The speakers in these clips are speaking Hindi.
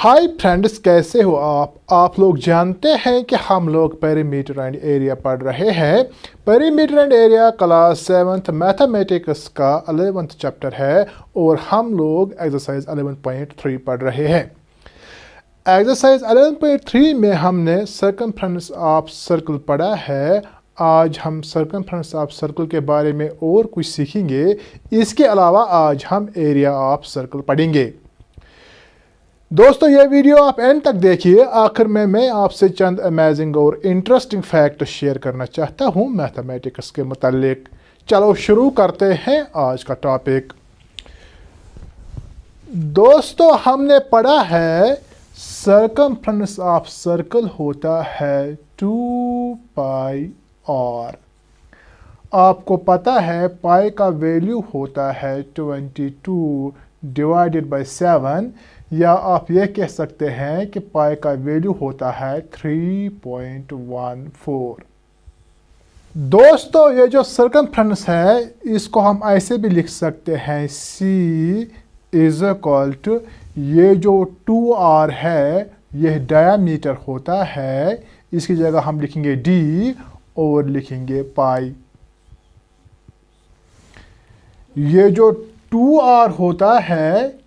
हाय फ्रेंड्स, कैसे हो आप लोग जानते हैं कि हम लोग पेरीमीटर एंड एरिया पढ़ रहे हैं। Perimeter and area class 7th mathematics का 11th चैप्टर है और हम लोग एक्सरसाइज 11.3 पढ़ रहे हैं। एक्सरसाइज 11.3 में हमने सर्कमफ्रेंस ऑफ सर्कल पढ़ा है। आज हम सर्कमफ्रेंस ऑफ सर्कल के बारे में और कुछ सीखेंगे। इसके अलावा आज हम एरिया ऑफ सर्कल पढ़ेंगे। दोस्तों, ये वीडियो आप एंड तक देखिए। आखिर में मैं आपसे चंद अमेजिंग और इंटरेस्टिंग फैक्ट शेयर करना चाहता हूँ मैथमेटिक्स के मुतालिक। चलो शुरू करते हैं आज का टॉपिक। दोस्तों, हमने पढ़ा है सर्कमफ्रेंस ऑफ सर्कल होता है 2 पाई r। आपको पता है पाई का वैल्यू होता है 22 डिवाइडेड बाई 7, या आप ये कह सकते हैं कि पाई का वैल्यू होता है 3.14। दोस्तों, ये जो सर्कमफ्रेंस है इसको हम ऐसे भी लिख सकते हैं C इज इक्वल टू, ये जो 2r है यह डायामीटर होता है, इसकी जगह हम लिखेंगे d और लिखेंगे पाई। ये जो 2r होता है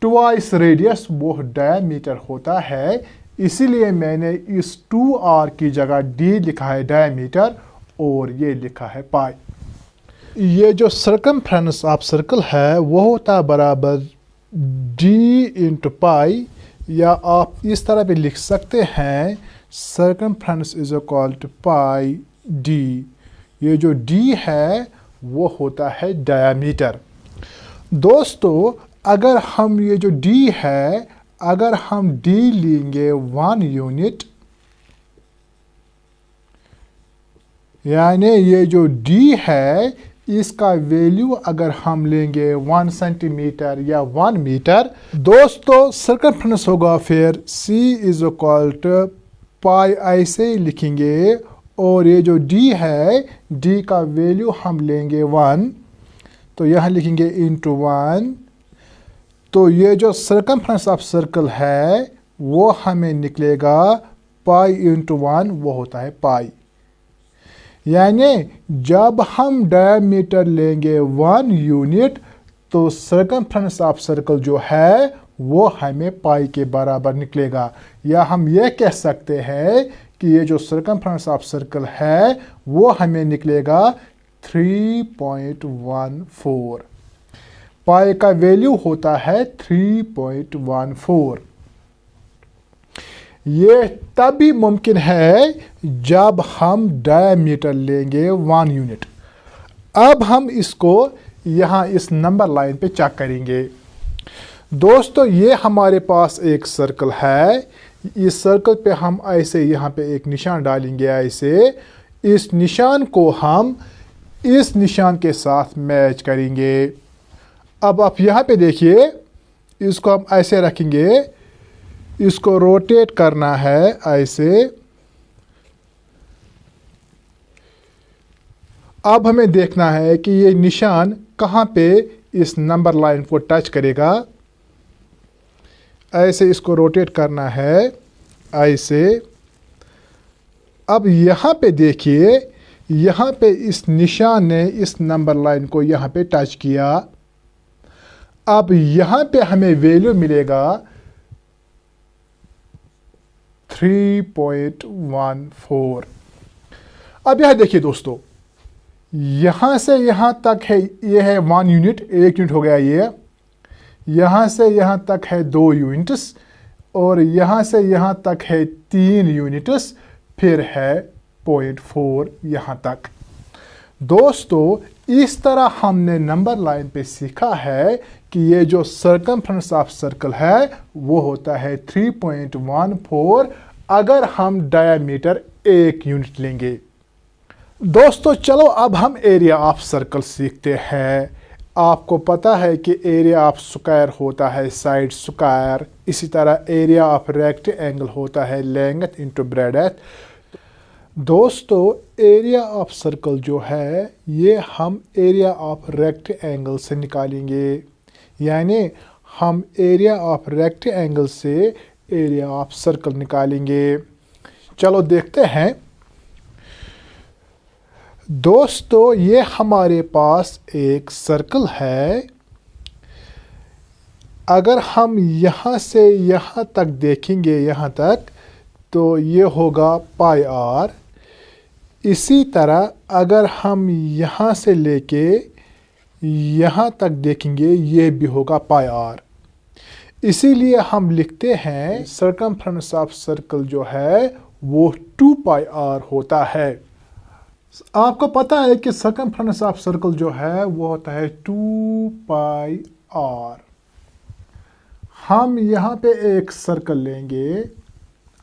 ट्वाइस रेडियस, वो डायमीटर होता है, इसीलिए मैंने इस 2r की जगह d लिखा है डायमीटर और ये लिखा है पाई। ये जो सर्कमफ्रेंस ऑफ सर्कल है वो होता है बराबर d इंटू पाई, या आप इस तरह भी लिख सकते हैं circumference is equal to pi d। ये जो d है वो होता है डायमीटर। दोस्तों, अगर हम ये जो d है, अगर हम d लेंगे 1 यूनिट, यानी ये जो d है इसका वैल्यू अगर हम लेंगे 1 सेंटीमीटर या 1 मीटर, दोस्तों सर्कमफ्रेंस होगा फिर C इज इक्वल टू पाई, ऐसे ही लिखेंगे। और ये जो d है, d का वैल्यू हम लेंगे 1, तो यहाँ लिखेंगे इंटू 1। तो ये जो सर्कमफ्रेंस ऑफ सर्कल है वो हमें निकलेगा पाई इंटू 1, वो होता है पाई। यानी जब हम डायमीटर लेंगे 1 यूनिट तो सर्कमफ्रेंस ऑफ सर्कल जो है वो हमें पाई के बराबर निकलेगा। या हम ये कह सकते हैं कि ये जो सर्कमफ्रेंस ऑफ सर्कल है वो हमें निकलेगा 3.14। पाई का वैल्यू होता है 3.14। ये तभी मुमकिन है जब हम डायमीटर लेंगे 1 यूनिट। अब हम इसको यहाँ इस नंबर लाइन पे चेक करेंगे। दोस्तों, ये हमारे पास एक सर्कल है। इस सर्कल पे हम ऐसे यहाँ पे एक निशान डालेंगे ऐसे। इस निशान को हम इस निशान के साथ मैच करेंगे। अब आप यहाँ पे देखिए, इसको हम ऐसे रखेंगे, इसको रोटेट करना है ऐसे। अब हमें देखना है कि ये निशान कहाँ पे इस नंबर लाइन को टच करेगा। ऐसे इसको रोटेट करना है ऐसे। अब यहाँ पे देखिए, यहाँ पे इस निशान ने इस नंबर लाइन को यहाँ पे टच किया। अब यहाँ पे हमें वैल्यू मिलेगा 3.14। अब यह देखिए दोस्तों, यहाँ से यहाँ तक है, ये है 1 यूनिट, 1 यूनिट हो गया ये। यहाँ से यहाँ तक है 2 यूनिट्स, और यहाँ से यहाँ तक है 3 यूनिट्स, फिर है 0.4 यहाँ तक। दोस्तों, इस तरह हमने नंबर लाइन पे सीखा है कि ये जो सर्कमफ्रेंस ऑफ सर्कल है वो होता है 3.14 अगर हम डायमीटर 1 यूनिट लेंगे। दोस्तों, चलो अब हम एरिया ऑफ सर्कल सीखते हैं। आपको पता है कि एरिया ऑफ स्क्वायर होता है साइड स्क्वायर, इसी तरह एरिया ऑफ रेक्टेंगल होता है लेंथ इंटू ब्रेडथ। दोस्तों, एरिया ऑफ सर्कल जो है ये हम एरिया ऑफ रेक्टेंगल से निकालेंगे। यानी हम एरिया ऑफ रेक्टेंगल से एरिया ऑफ सर्कल निकालेंगे। चलो देखते हैं दोस्तों, ये हमारे पास एक सर्कल है। अगर हम यहाँ से यहाँ तक देखेंगे, यहाँ तक, तो ये होगा पाई आर। इसी तरह अगर हम यहाँ से लेके यहाँ तक देखेंगे, ये भी होगा पाई आर। इसीलिए हम लिखते हैं सर्कमफ्रेंस ऑफ सर्कल जो है वो 2 पाई आर होता है। आपको पता है कि सर्कमफ्रेंस ऑफ सर्कल जो है वो होता है 2 पाई आर। हम यहाँ पे एक सर्कल लेंगे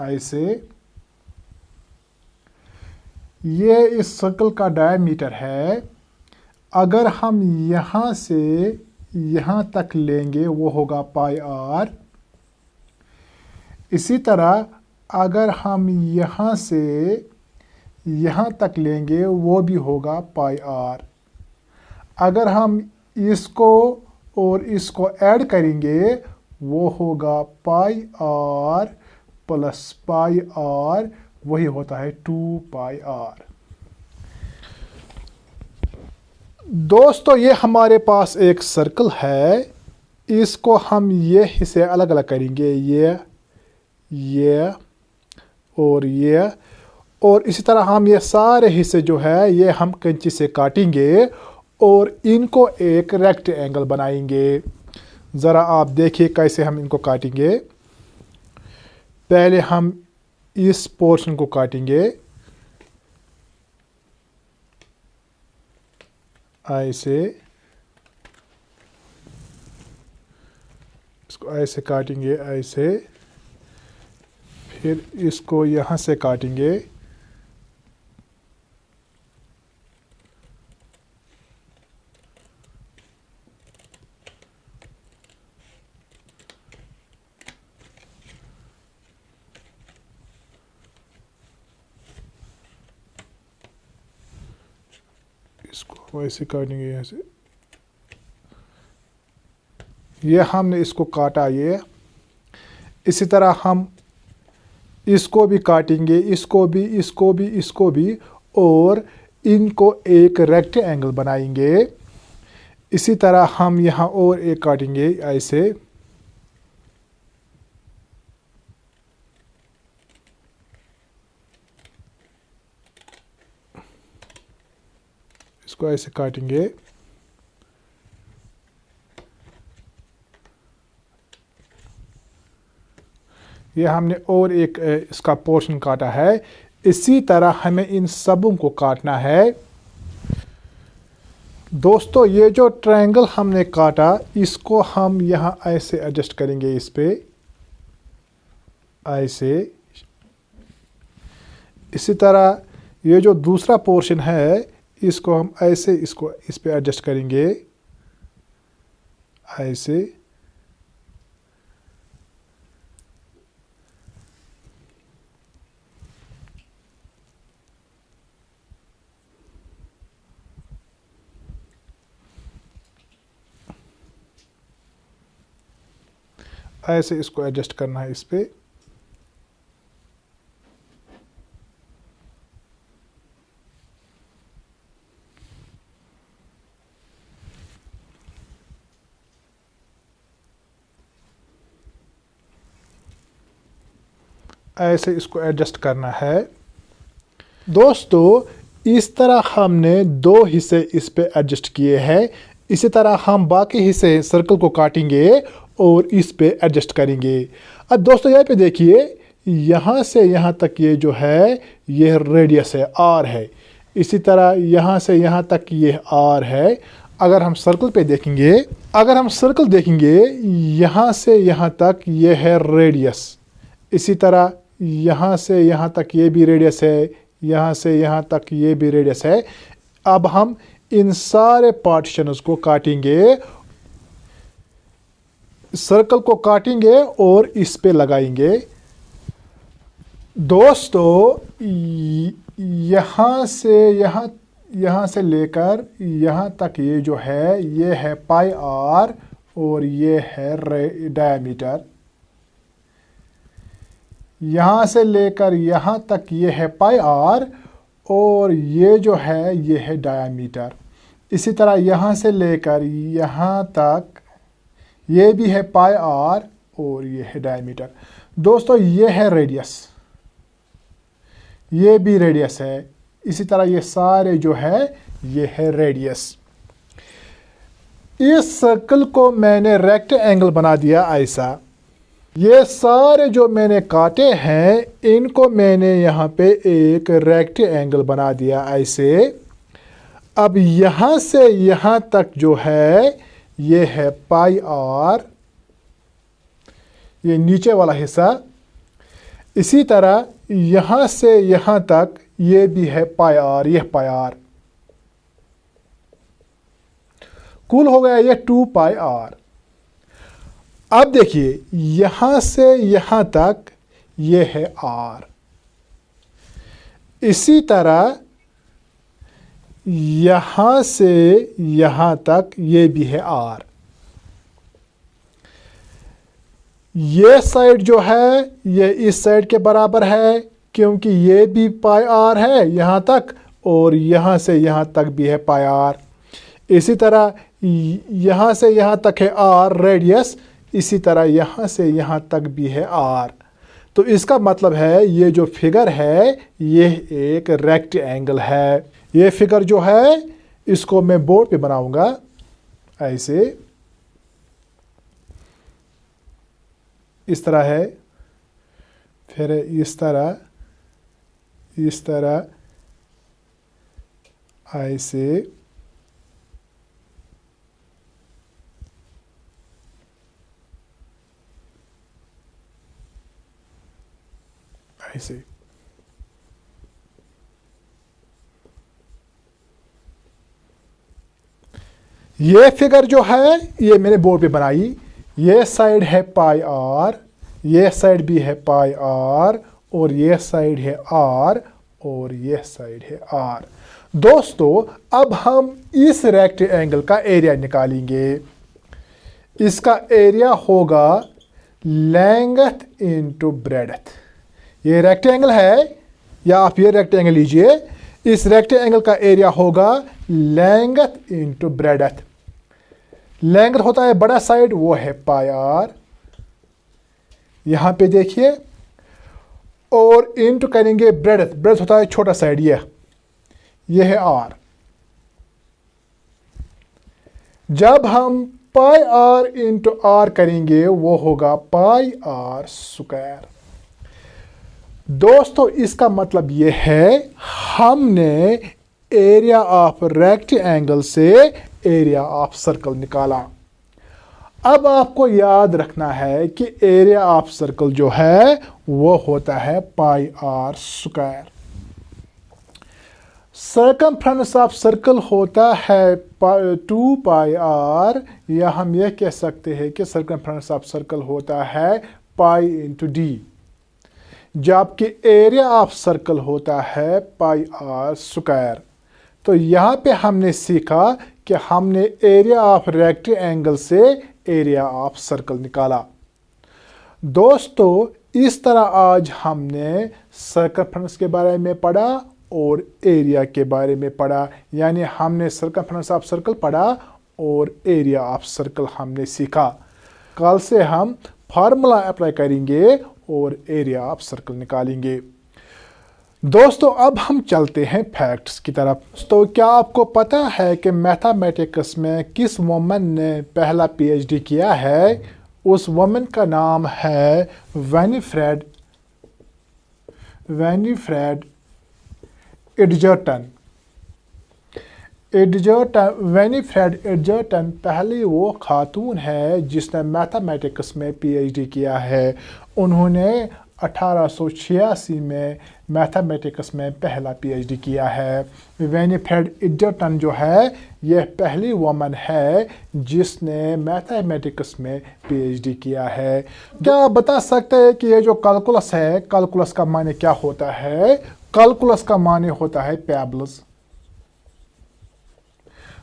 ऐसे, ये इस सर्कल का डायमीटर है। अगर हम यहाँ से यहाँ तक लेंगे वो होगा पाई आर। इसी तरह अगर हम यहाँ से यहाँ तक लेंगे वो भी होगा पाई आर। अगर हम इसको और इसको ऐड करेंगे वो होगा पाई आर प्लस पाई आर, वही होता है 2 पाई आर। दोस्तों, ये हमारे पास एक सर्कल है। इसको हम ये हिस्से अलग अलग करेंगे, ये और इसी तरह हम ये सारे हिस्से जो है ये हम कैंची से काटेंगे और इनको एक रेक्टेंगल बनाएंगे। ज़रा आप देखिए कैसे हम इनको काटेंगे। पहले हम इस पोर्शन को काटेंगे ऐसे, इसको ऐसे काटेंगे ऐसे, फिर इसको यहाँ से काटेंगे, इसको ऐसे काटेंगे यहाँ से। ये हमने इसको काटा, ये इसी तरह हम इसको भी काटेंगे, इसको भी और इनको एक रेक्टेंगल बनाएंगे। इसी तरह हम यहाँ और एक काटेंगे ऐसे, इसको ऐसे काटेंगे। ये हमने और एक इसका पोर्शन काटा है। इसी तरह हमें इन सबों को काटना है। दोस्तों, ये जो ट्रायंगल हमने काटा इसको हम यहाँ ऐसे एडजस्ट करेंगे, इस पे ऐसे। इसी तरह ये जो दूसरा पोर्शन है इसको हम ऐसे इसको इस पे एडजस्ट करेंगे ऐसे। ऐसे इसको एडजस्ट करना है इस पे। ऐसे इसको एडजस्ट करना है। दोस्तों, इस तरह हमने 2 हिस्से इस पे एडजस्ट किए हैं। इसी तरह हम बाकी हिस्से सर्कल को काटेंगे और इस पे एडजस्ट करेंगे। अब दोस्तों यहाँ पे देखिए, यहाँ से यहाँ तक ये जो है ये रेडियस है, आर है। इसी तरह यहाँ से यहाँ तक ये आर है। अगर हम सर्कल पे देखेंगे, अगर हम सर्कल देखेंगे यहाँ से यहाँ तक ये है रेडियस। इसी तरह यहाँ से यहाँ तक ये भी रेडियस है, यहाँ से यहाँ तक ये भी रेडियस है। अब हम इन सारे पार्टीशंस को काटेंगे, सर्कल को काटेंगे और इस पे लगाएंगे। दोस्तों, यहाँ से लेकर यहाँ तक ये जो है ये है पाई आर और ये है डायमीटर। यहाँ से लेकर यहाँ तक ये है पाई आर, और ये जो है ये है डायामीटर। इसी तरह यहाँ से लेकर यहाँ तक ये भी है पाई आर और ये है डायामीटर। दोस्तों ये है रेडियस, ये भी रेडियस है। इसी तरह ये सारे जो है ये है रेडियस। इस सर्कल को मैंने रेक्टेंगल बना दिया ऐसा। ये सारे जो मैंने काटे हैं इनको मैंने यहाँ पे एक रेक्टेंगल बना दिया ऐसे। अब यहाँ से यहाँ तक जो है ये है पाई आर, ये नीचे वाला हिस्सा। इसी तरह यहाँ से यहाँ तक ये भी है पाई आर, यह पाई आर। कुल हो गया ये 2 पाई आर। अब देखिए यहाँ से यहाँ तक ये है आर। इसी तरह यहाँ से यहाँ तक ये भी है आर। ये साइड जो है ये इस साइड के बराबर है क्योंकि ये भी पाई आर है यहाँ तक, और यहाँ से यहाँ तक भी है पाई आर। इसी तरह यहाँ से यहाँ तक है आर रेडियस, इसी तरह यहाँ से यहाँ तक भी है आर। तो इसका मतलब है ये जो फिगर है ये एक रेक्टेंगल है। ये फिगर जो है इसको मैं बोर्ड पे बनाऊंगा ऐसे, इस तरह है, फिर इस तरह ऐसे, ऐसे। ये फिगर जो है ये मैंने बोर्ड पे बनाई। ये साइड है पाई आर, ये साइड भी है पाई आर, और ये साइड है आर, और ये साइड है आर। दोस्तों अब हम इस रेक्टेंगल का एरिया निकालेंगे। इसका एरिया होगा लेंथ इनटू ब्रेड्थ। ये रेक्टेंगल है, या आप ये रेक्टेंगल लीजिए। इस रेक्टेंगल का एरिया होगा लेंथ इनटू ब्रेड्थ। लेंथ होता है बड़ा साइड, वो है पाई आर, यहां पे देखिए, और इनटू करेंगे ब्रेड्थ। ब्रेड्थ होता है छोटा साइड, ये है आर। जब हम पाई आर इंटू आर करेंगे वो होगा पाई आर स्क्वायर। दोस्तों इसका मतलब ये है हमने एरिया ऑफ रेक्टेंगल से एरिया ऑफ सर्कल निकाला। अब आपको याद रखना है कि एरिया ऑफ सर्कल जो है वो होता है pi R square. Circumference of circle होता है 2 पाई आर, या हम यह कह सकते हैं कि सर्कमफ्रेंस ऑफ सर्कल होता है पाई इंटू डी, जबकि एरिया ऑफ सर्कल होता है पाई आर स्क्वायर। तो यहाँ पे हमने सीखा कि हमने एरिया ऑफ रेक्टेंगल से एरिया ऑफ सर्कल निकाला। दोस्तों इस तरह आज हमने सर्कमफ्रेंस के बारे में पढ़ा और एरिया के बारे में पढ़ा, यानी हमने सर्कमफ्रेंस ऑफ सर्कल पढ़ा और एरिया ऑफ सर्कल हमने सीखा। कल से हम फार्मूला अप्लाई करेंगे और एरिया ऑफ सर्कल निकालेंगे। दोस्तों अब हम चलते हैं फैक्ट्स की तरफ। तो क्या आपको पता है कि मैथमेटिक्स में किस वुमन ने पहला पीएचडी किया है? उस वुमन का नाम है विनिफ्रेड एडजर्टन। विनिफ्रेड एडजर्टन पहली वो खातून है जिसने मैथमेटिक्स में पीएचडी किया है। उन्होंने 1886 में मैथमेटिक्स में पहला पीएचडी किया है। विनिफ्रेड एडजर्टन जो है यह पहली वुमन है जिसने मैथमेटिक्स में पीएचडी किया है। क्या आप बता सकते हैं कि ये जो कैलकुलस है, कैलकुलस का माने क्या होता है? कैलकुलस का माने होता है पैरेलल्स।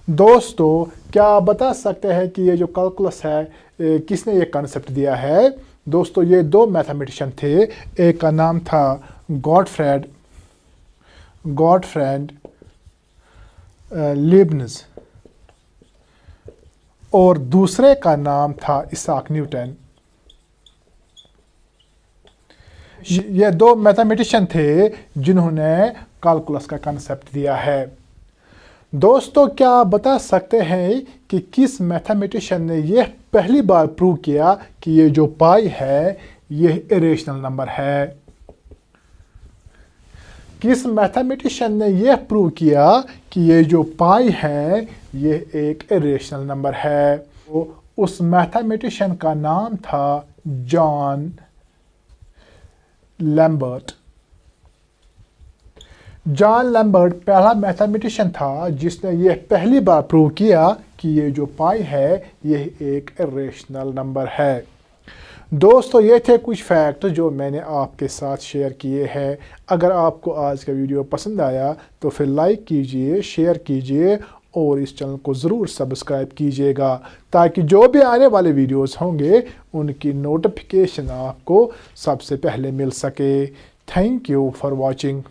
दोस्तों क्या आप बता सकते हैं कि ये जो कैलकुलस है किसने ये कॉन्सेप्ट दिया है? दोस्तों ये दो मैथमेटिशियन थे, एक का नाम था गॉटफ्रेड लीबनिज और दूसरे का नाम था इसाक न्यूटन। ये दो मैथमेटिशियन थे जिन्होंने कैलकुलस का कंसेप्ट दिया है। दोस्तों क्या आप बता सकते हैं कि किस मैथमेटिशियन ने यह पहली बार प्रूव किया कि ये जो पाई है यह इरेशनल नंबर है? किस मैथमेटिशियन ने यह प्रूव किया कि ये जो पाई है यह एक इरेशनल नंबर है? तो उस मैथमेटिशियन का नाम था जॉन लैम्बर्ट। जॉन लैम्बर्ट पहला मैथमेटिशियन था जिसने यह पहली बार प्रूव किया कि ये जो पाई है यह एक इरेशनल नंबर है। दोस्तों ये थे कुछ फैक्ट जो मैंने आपके साथ शेयर किए हैं। अगर आपको आज का वीडियो पसंद आया तो फिर लाइक कीजिए, शेयर कीजिए और इस चैनल को ज़रूर सब्सक्राइब कीजिएगा ताकि जो भी आने वाले वीडियोस होंगे उनकी नोटिफिकेशन आपको सबसे पहले मिल सके। Thank you for watching.